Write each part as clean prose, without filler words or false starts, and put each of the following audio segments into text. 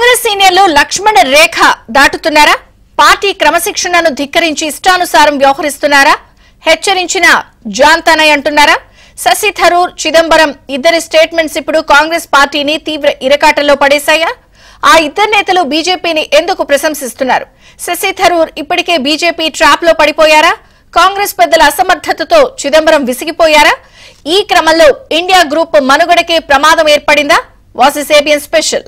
కాంగ్రెస్ సీనియర్లు లక్ష్మణ రేఖ దాటుతున్నారా? పార్టీ క్రమశిక్షణను ధిక్కరించి ఇష్టానుసారం వ్యవహరిస్తున్నారా? హెచ్చరించిన జాంతానై అంటున్నారా? శశి థరూర్, చిదంబరం ఇద్దరి స్టేట్మెంట్స్ ఇప్పుడు కాంగ్రెస్ పార్టీని తీవ్ర ఇరకాటంలో పడేశాయా? ఆ ఇద్దరు నేతలు బీజేపీని ఎందుకు ప్రశంసిస్తున్నారు? శశి థరూర్ ఇప్పటికే బీజేపీ ట్రాప్ లో పడిపోయారా? కాంగ్రెస్ పెద్దల అసమర్థతతో చిదంబరం విసిగిపోయారా? ఈ క్రమంలో ఇండియా గ్రూప్ మనుగడకే ప్రమాదం ఏర్పడిందా? వాసిస్ ఏబిఎన్ స్పెషల్.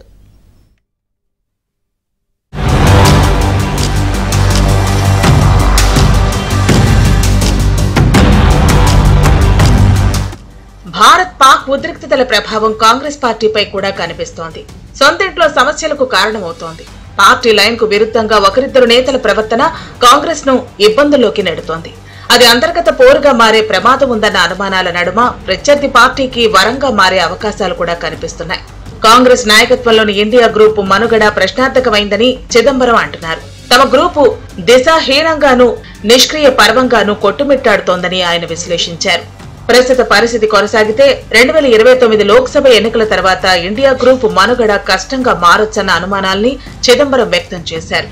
భారత్ పాక్ ఉద్రిక్తతల ప్రభావం కాంగ్రెస్ పార్టీపై కూడా కనిపిస్తోంది. సొంతింట్లో సమస్యలకు కారణమవుతోంది. పార్టీ లైన్ కు విరుద్ధంగా ఒకరిద్దరు నేతల ప్రవర్తన కాంగ్రెస్ ను ఇబ్బందుల్లోకి నెడుతోంది. అది అంతర్గత పోరుగా మారే ప్రమాదం ఉందన్న అనుమానాల నడుమ ప్రత్యర్థి పార్టీకి వరంగా మారే అవకాశాలు కూడా కనిపిస్తున్నాయి. కాంగ్రెస్ నాయకత్వంలోని ఇండియా గ్రూప్ మనుగడ ప్రశ్నార్థకమైందని చిదంబరం అంటున్నారు. తమ గ్రూపు దిశాహీనంగానూ నిష్క్రియ పర్వంగానూ కొట్టుమిట్టాడుతోందని ఆయన విశ్లేషించారు. ప్రస్తుత పరిస్థితి కొనసాగితే 2029 లోక్సభ ఎన్నికల తర్వాత ఇండియా గ్రూప్ మనుగడ కష్టంగా మారొచ్చన్న అనుమానాల్ని చిదంబరం వ్యక్తం చేశారు.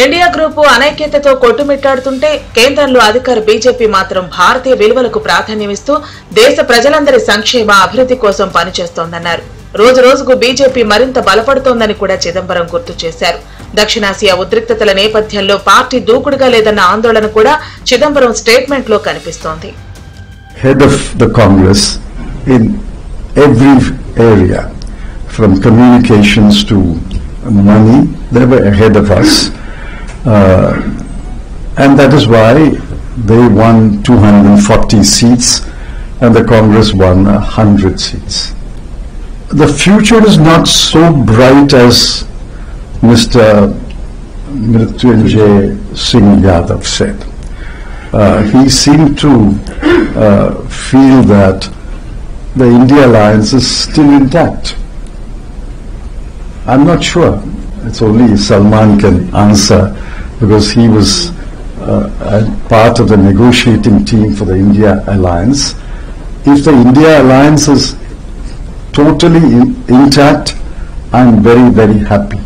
ఇండియా గ్రూప్ అనైక్యతతో కొట్టుమిట్టాడుతుంటే కేంద్రంలో అధికార బీజేపీ మాత్రం భారతీయ విలువలకు ప్రాధాన్యమిస్తూ దేశ ప్రజలందరి సంక్షేమ అభివృద్ధి కోసం పనిచేస్తోందన్నారు. రోజు రోజుకు బీజేపీ మరింత బలపడుతోందని కూడా చిదంబరం గుర్తు చేశారు. దక్షిణాసియా ఉద్రిక్తతల నేపథ్యంలో పార్టీ దూకుడుగా లేదన్న ఆందోళన కూడా చిదంబరం స్టేట్మెంట్ లో కనిపిస్తోంది. Head of the Congress in every area, from communications to money, they were ahead of us, and that is why they won 240 seats and the Congress won 100 seats. The future is not so bright as Mr. Mrityunjay Singh Yadav said. He seemed to feel that the India alliance is still intact. I'm not sure. It's only Salman can answer because he was a part of the negotiating team for the India alliance. If the India alliance is totally intact, I'm very, very happy.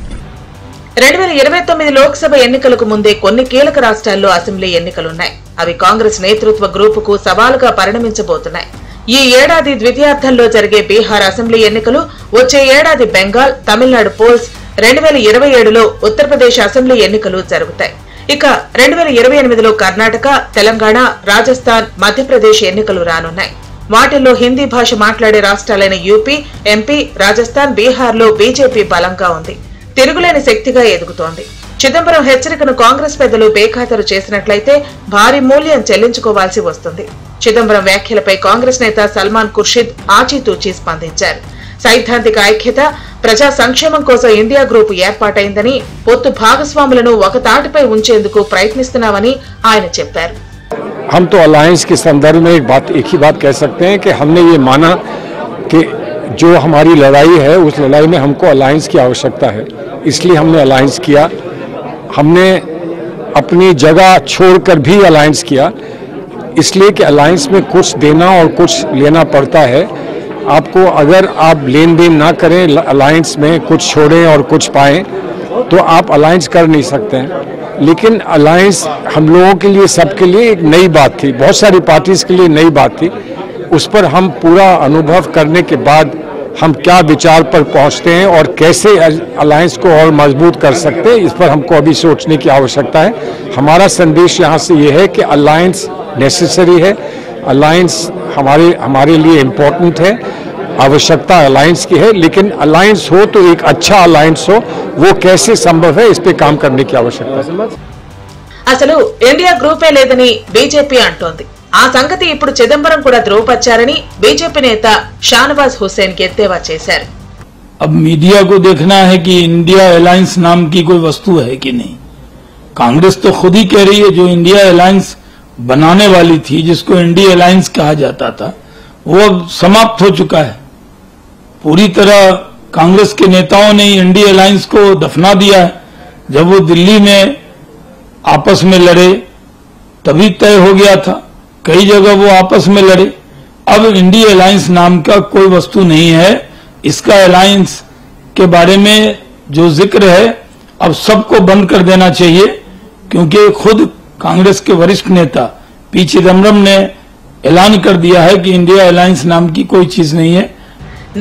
2029 Lok Sabha ఎన్నికలకు ముందే కొన్ని కీలక రాష్ట్రాల్లో assembly ఎన్నికలున్నాయి. అవి కాంగ్రెస్ నేతృత్వ గ్రూపుకు సవాలుగా పరిణమించబోతున్నాయి. ఈ ఏడాది ద్వితీయార్థంలో జరిగే బీహార్ అసెంబ్లీ ఎన్నికలు, వచ్చే ఏడాది బెంగాల్, తమిళనాడు పోల్స్, 2027లో ఉత్తరప్రదేశ్ అసెంబ్లీ ఎన్నికలు జరుగుతాయి. ఇక 2028లో కర్ణాటక, తెలంగాణ, రాజస్థాన్, మధ్యప్రదేశ్ ఎన్నికలు రానున్నాయి. వాటిల్లో హిందీ భాష మాట్లాడే రాష్ట్రాలైన యూపీ, ఎంపీ, రాజస్థాన్, బీహార్లో బీజేపీ బలంగా ఉంది. తిరుగులేని శక్తిగా ఎదుగుతోంది. చిదంబరం హెచ్చరికను కాంగ్రెస్ పెద్దలు బేఖాతరు చేసినట్లయితే భారీ మూల్యం చెల్లించుకోవాల్సి వస్తుంది. చిదంబరం వ్యాఖ్యలపై కాంగ్రెస్ నేత సల్మాన్ ఖుర్షిద్ ఆచితూచి స్పందించారు. సైద్ధాంతిక ఐక్యత, ప్రజా సంక్షేమం కోసం ఇండియా గ్రూప్ ఏర్పాటైందని, పొత్తు భాగస్వాములను ఒక తాటిపై ఉంచేందుకు ప్రయత్నిస్తున్నామని ఆయన చెప్పారు. हम तो अलायंस के संदर्भ में एक ही बात कह सकते हैं कि हमने ये माना कि जो हमारी लड़ाई है उस लड़ाई में हमको अलायंस की आवश्यकता है, इसलिए हमने अलायंस किया. हमने अपनी जगह छोड़कर भी अलायंस किया, इसलिए कि अलायंस में कुछ देना और कुछ लेना पड़ता है. आपको अगर आप लेन देन ना करें, अलायंस में कुछ छोड़ें और कुछ पाएं, तो आप अलायंस कर नहीं सकते हैं. लेकिन अलायंस हम लोगों के लिए, सबके लिए एक नई बात थी, बहुत सारी पार्टीज के लिए नई बात थी. उस पर हम पूरा अनुभव करने के बाद हम क्या विचार पर पहुंचते हैं और कैसे अलायंस को और मजबूत कर सकते हैं, इस पर हमको अभी सोचने की आवश्यकता है. हमारा संदेश यहाँ से ये है कि अलायंस नेसेसरी है, अलायंस हमारे लिए इम्पोर्टेंट है, आवश्यकता अलायंस की है, लेकिन अलायंस हो तो एक अच्छा अलायंस हो, वो कैसे संभव है, इस पे काम करने की आवश्यकता है. అసలు ఇండియా గ్రూపే లేదని బీజేపీ అంటోంది. ఆ సంగతి ఇప్పుడు చిదంబరం కూడా ధ్రువపరిచారని బీజేపీ నేత షానవాజ్ హుస్సేన్ ఎద్దేవా చేశారు. अब मीडिया को देखना है कि इंडिया अलायंस नाम की कोई वस्तु है कि नहीं. कांग्रेस तो खुद ही कह रही है जो इंडिया अलायंस बनाने वाली थी, जिसको इंडिया अलायंस कहा जाता था, वो अब समाप्त हो चुका है. पूरी तरह कांग्रेस के नेताओं ने इंडिया अलायंस को दफना दिया है. जब वो दिल्ली में आपस में लड़े तभी तय हो गया था, कई जगह वो आपस में लड़े. अब इंडिया अलायंस नाम का कोई वस्तु नहीं है. इसका अलायंस के बारे में जो जिक्र है अब सबको बंद कर देना चाहिए, क्योंकि खुद कांग्रेस के वरिष्ठ नेता पी चिदम्बरम ने ऐलान कर दिया है कि इंडिया अलायंस नाम की कोई चीज नहीं है।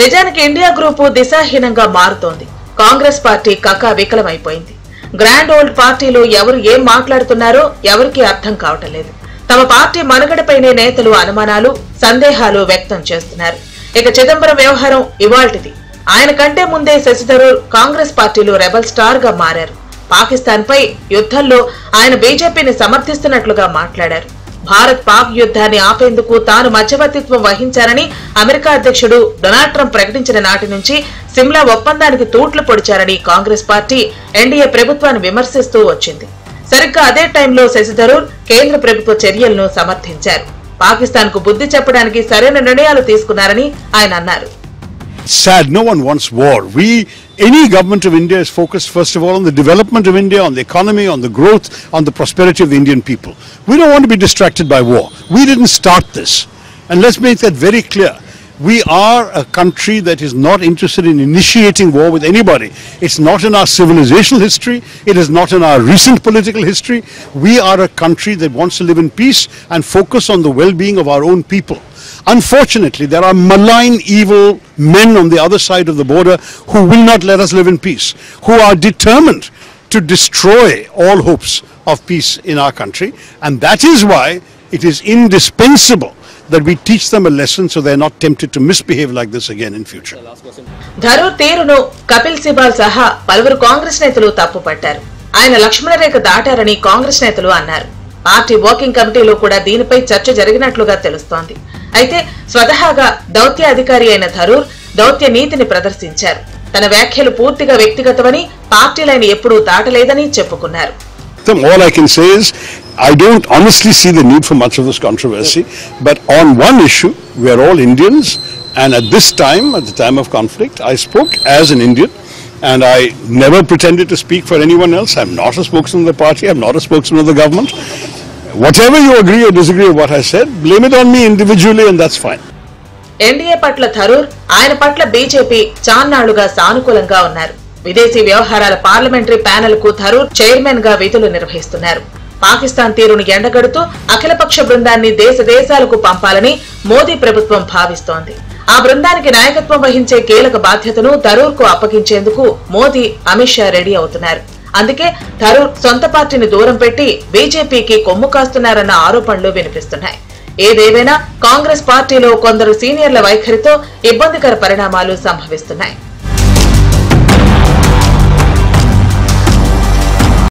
నిజానికి ఇండియా గ్రూప్ దిశాహీనంగా మారుతోంది. కాంగ్రెస్ పార్టీ కకా వికలమైపోయింది. గ్రాండ్ ఓల్డ్ పార్టీలు ఎవరు ఏం మాట్లాడుతున్నారో ఎవరికి అర్థం కావటం లేదు. తమ పార్టీ మనుగడపైనే నేతలు అనుమానాలు, సందేహాలు వ్యక్తం చేస్తున్నారు. ఇక చిదంబరం వ్యవహారం ఇవాల్టిది. ఆయన కంటే ముందే శశి థరూర్ కాంగ్రెస్ పార్టీలో రెబల్ స్టార్ గా మారారు. పాకిస్తాన్ పై యుద్ధంలో ఆయన బీజేపీని సమర్థిస్తున్నట్లుగా మాట్లాడారు. భారత్ పాక్ యుద్ధాన్ని ఆపేందుకు తాను మధ్యవర్తిత్వం వహించారని అమెరికా అధ్యక్షుడు డొనాల్డ్ ట్రంప్ ప్రకటించిన నాటి నుంచి సిమ్లా ఒప్పందానికి తూట్లు పొడిచారని కాంగ్రెస్ పార్టీ ఎన్డీఏ ప్రభుత్వాన్ని విమర్శిస్తూ వచ్చింది. సరిగ్గా అదే టైంలో శశి థరూర్ కేంద్ర ప్రభుత్వ చర్యలను సమర్థించారు. పాకిస్తాన్ కు బుద్ధి చెప్పడానికి సరైన నిర్ణయాలు తీసుకున్నారని ఆయన అన్నారు. Sad, no one wants war. Any government of India is focused first of all on the development of India, on the economy, on the growth, on the prosperity of the Indian people. We don't want to be distracted by war. We didn't start this. And let's make that very clear. We are a country that is not interested in initiating war with anybody. It's not in our civilizational history. It is not in our recent political history. We are a country that wants to live in peace and focus on the well-being of our own people. Unfortunately, there are malign, evil men on the other side of the border who will not let us live in peace, who are determined to destroy all hopes of peace in our country. And that is why it is indispensable that we teach them a lesson so they're not tempted to misbehave like this again in future. Tharoor తీరును కపిల్ సిబాల్ సహా పలువురు కాంగ్రెస్ నేతలు తప్పుపట్టారు. ఆయన లక్ష్మణ రేఖ దాటారని కాంగ్రెస్ నేతలు అన్నారు. Party working కమిటీలో కూడా దీనిపై చర్చ జరిగినట్లుగా తెలుస్తోంది. అయితే స్వతహాగా దౌత్య అధికారి అయిన థరూర్ దౌత్య నీతిని ప్రదర్శించారు. తన వ్యాఖ్యలు పూర్తిగా వ్యక్తిగతమని, పార్టీ లైన్ ఎప్పుడూ దాటలేదని చెప్పుకున్నారు. All I can say is I don't honestly see the need for much of this controversy, but on one issue we are all Indians, and at this time, at the time of conflict, I spoke as an Indian and I never pretended to speak for anyone else. I'm not a spokesman of the party, I'm not a spokesman of the government. Whatever you agree or disagree with what I said, blame it on me individually and that's fine. NDA పట్ల థరూర్, ఆయన పట్ల BJP చాన్నాళ్లుగా సానుకూలంగా ఉన్నారు. విదేశీ వ్యవహారాల parliamentary panel కు Tharoor chairman గా విధులు నిర్వహిస్తున్నారు. పాకిస్తాన్ తీరును ఎండగడుతూ అఖిలపక్ష బృందాన్ని దేశాలకు పంపాలని మోదీ ప్రభుత్వం భావిస్తోంది. ఆ బృందానికి నాయకత్వం వహించే కీలక బాధ్యతను థరూర్ కు అప్పగించేందుకు మోదీ, అమిత్ షా రెడీ అవుతున్నారు. అందుకే థరూర్ సొంత పార్టీని దూరం పెట్టి బీజేపీకి కొమ్ము కాస్తున్నారన్న ఆరోపణలు వినిపిస్తున్నాయి. ఏదేమైనా కాంగ్రెస్ పార్టీలో కొందరు సీనియర్ల వైఖరితో ఇబ్బందికర పరిణామాలు సంభవిస్తున్నాయి.